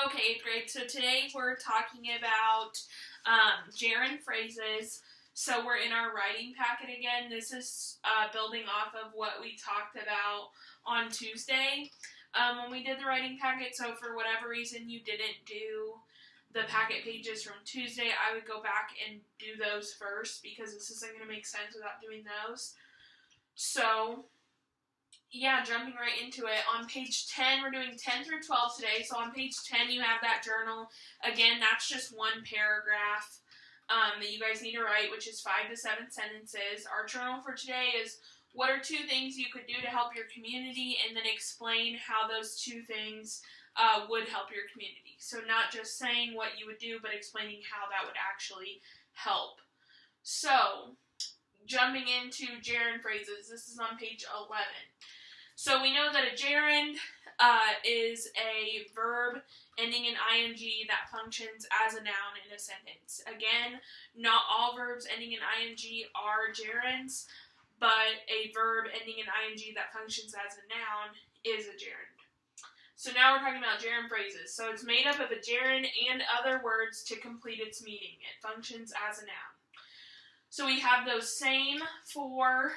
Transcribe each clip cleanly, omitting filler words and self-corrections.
Okay, 8th grade. So today we're talking about gerund phrases. So we're in our writing packet again. This is building off of what we talked about on Tuesday when we did the writing packet. So for whatever reason you didn't do the packet pages from Tuesday, I would go back and do those first because this isn't going to make sense without doing those. So yeah, jumping right into it. On page 10, we're doing 10 through 12 today. So on page 10, you have that journal. Again, that's just one paragraph that you guys need to write, which is 5 to 7 sentences. Our journal for today is what are 2 things you could do to help your community, and then explain how those 2 things would help your community. So not just saying what you would do, but explaining how that would actually help. So jumping into gerund phrases, this is on page 11. So we know that a gerund is a verb ending in ing that functions as a noun in a sentence. Again, not all verbs ending in ing are gerunds, but a verb ending in ing that functions as a noun is a gerund. So now we're talking about gerund phrases. So it's made up of a gerund and other words to complete its meaning. It functions as a noun. So we have those same 4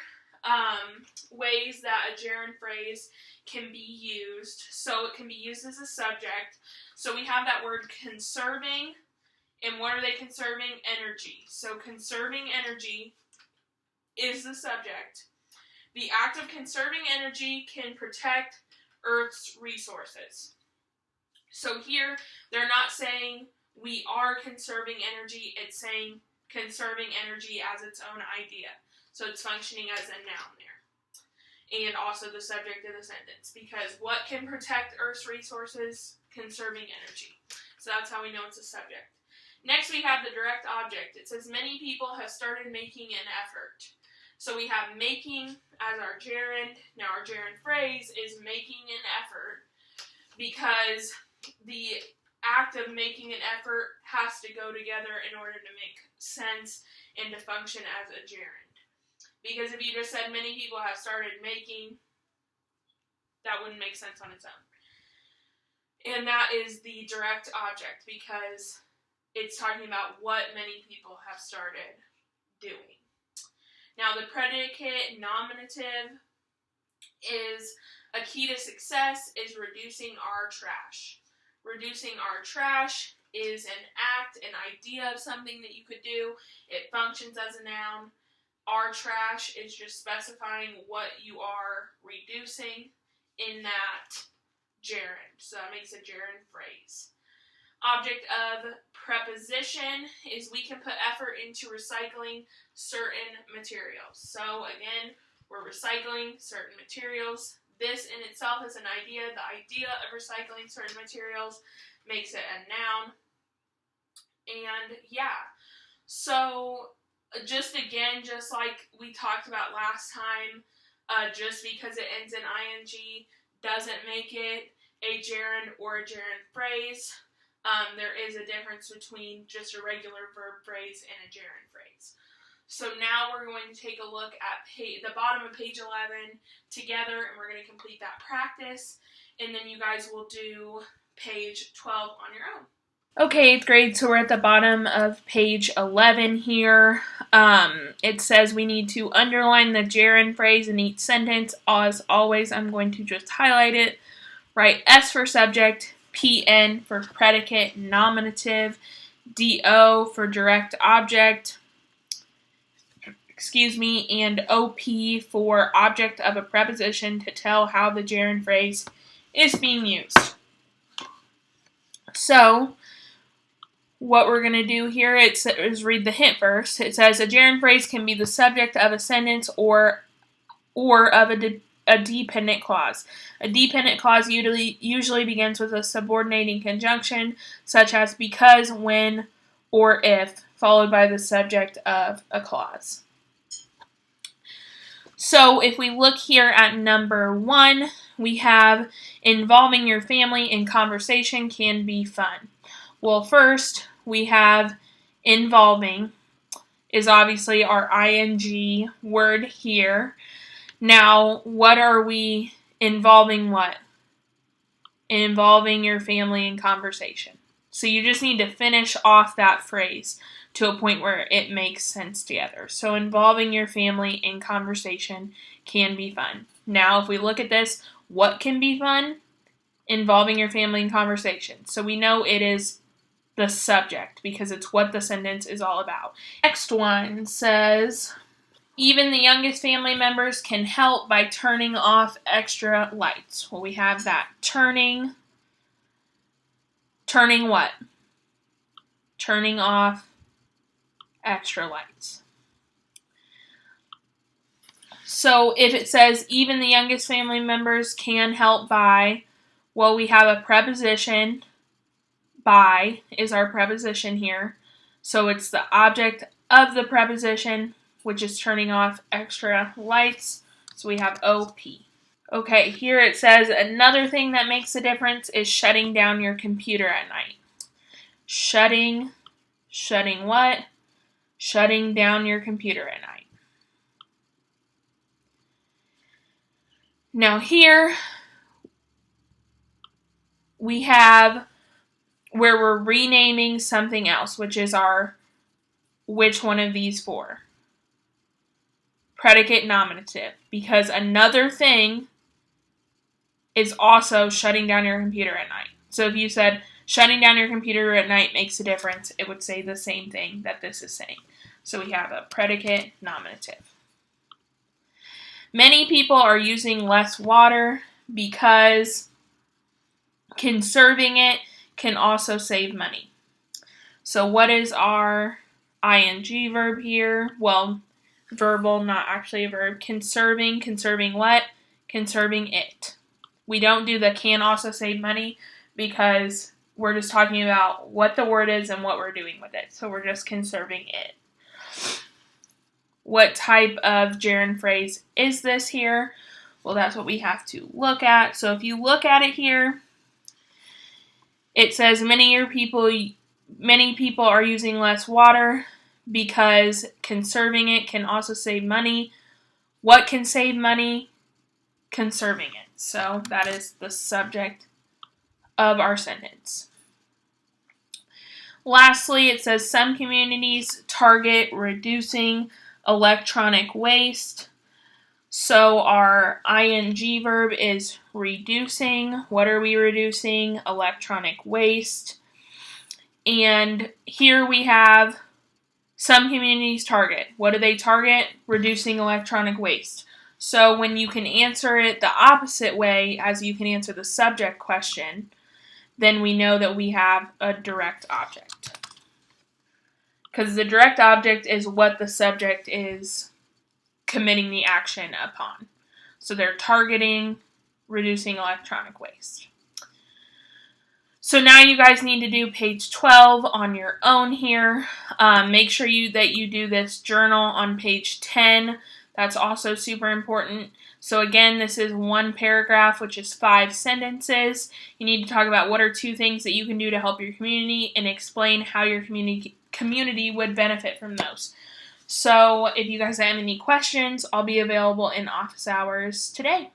ways that a gerund phrase can be used. So it can be used as a subject. So we have that word conserving, and what are they conserving? Energy. So conserving energy is the subject. The act of conserving energy can protect Earth's resources. So here, they're not saying we are conserving energy, it's saying conserving energy as its own idea. So it's functioning as a noun there. And also the subject of the sentence. Because what can protect Earth's resources? Conserving energy. So that's how we know it's a subject. Next we have the direct object. It says many people have started making an effort. So we have making as our gerund. Now our gerund phrase is making an effort because the act of making an effort has to go together in order to make sense and to function as a gerund. Because if you just said many people have started making, that wouldn't make sense on its own. And that is the direct object because it's talking about what many people have started doing. Now the predicate nominative is a key to success is reducing our trash. Reducing our trash is an act, an idea of something that you could do. It functions as a noun. Our trash is just specifying what you are reducing in that gerund. So that makes a gerund phrase. Object of preposition is we can put effort into recycling certain materials. So again, we're recycling certain materials. This in itself is an idea. The idea of recycling certain materials makes it a noun. And yeah, so just like we talked about last time, just because it ends in ing doesn't make it a gerund or a gerund phrase. There is a difference between just a regular verb phrase and a gerund phrase. So now we're going to take a look at the bottom of page 11 together, and we're going to complete that practice, and then you guys will do page 12 on your own. Okay, 8th grade, so we're at the bottom of page 11 here. It says we need to underline the gerund phrase in each sentence. As always, I'm going to just highlight it. Write S for subject, PN for predicate nominative, DO for direct object, and OP for object of a preposition to tell how the gerund phrase is being used. So what we're going to do here is read the hint first. It says a gerund phrase can be the subject of a sentence or of a dependent clause. A dependent clause usually begins with a subordinating conjunction, such as because, when, or if, followed by the subject of a clause. So if we look here at number 1, we have involving your family in conversation can be fun. Well, first, we have involving is obviously our ing word here. Now, what are we involving what? involving your family in conversation. So you just need to finish off that phrase to a point where it makes sense together. So involving your family in conversation can be fun. Now, if we look at this, what can be fun? Involving your family in conversation. So we know it is the subject because it's what the sentence is all about. Next one says, even the youngest family members can help by turning off extra lights. Well, we have that. Turning what? Turning off extra lights. So if it says even the youngest family members can help by, well, we have a preposition. By is our preposition here. So it's the object of the preposition, which is turning off extra lights. So we have OP. Okay, here it says another thing that makes a difference is shutting down your computer at night. Shutting what? Shutting down your computer at night. Now here we have where we're renaming something else, which is our, which one of these four? Predicate nominative, because another thing is also shutting down your computer at night. So if you said shutting down your computer at night makes a difference, it would say the same thing that this is saying. So we have a predicate nominative. Many people are using less water because conserving it can also save money. So what is our ing verb here? Well, verbal, not actually a verb. Conserving what? Conserving it. We don't do the can also save money because we're just talking about what the word is and what we're doing with it. So we're just conserving it. What type of gerund phrase is this here? Well, that's what we have to look at. So if you look at it here, it says many people are using less water because conserving it can also save money. What can save money? Conserving it. So that is the subject of our sentence. Lastly, it says some communities target reducing electronic waste. So our ing verb is reducing. What are we reducing? Electronic waste. And here we have some communities target. What do they target? Reducing electronic waste. So when you can answer it the opposite way as you can answer the subject question, then we know that we have a direct object. Because the direct object is what the subject is committing the action upon. So they're targeting reducing electronic waste. So now you guys need to do page 12 on your own here. Make sure that you do this journal on page 10. That's also super important. So again, this is one paragraph, which is 5 sentences. You need to talk about what are 2 things that you can do to help your community and explain how your community would benefit from those. So if you guys have any questions, I'll be available in office hours today.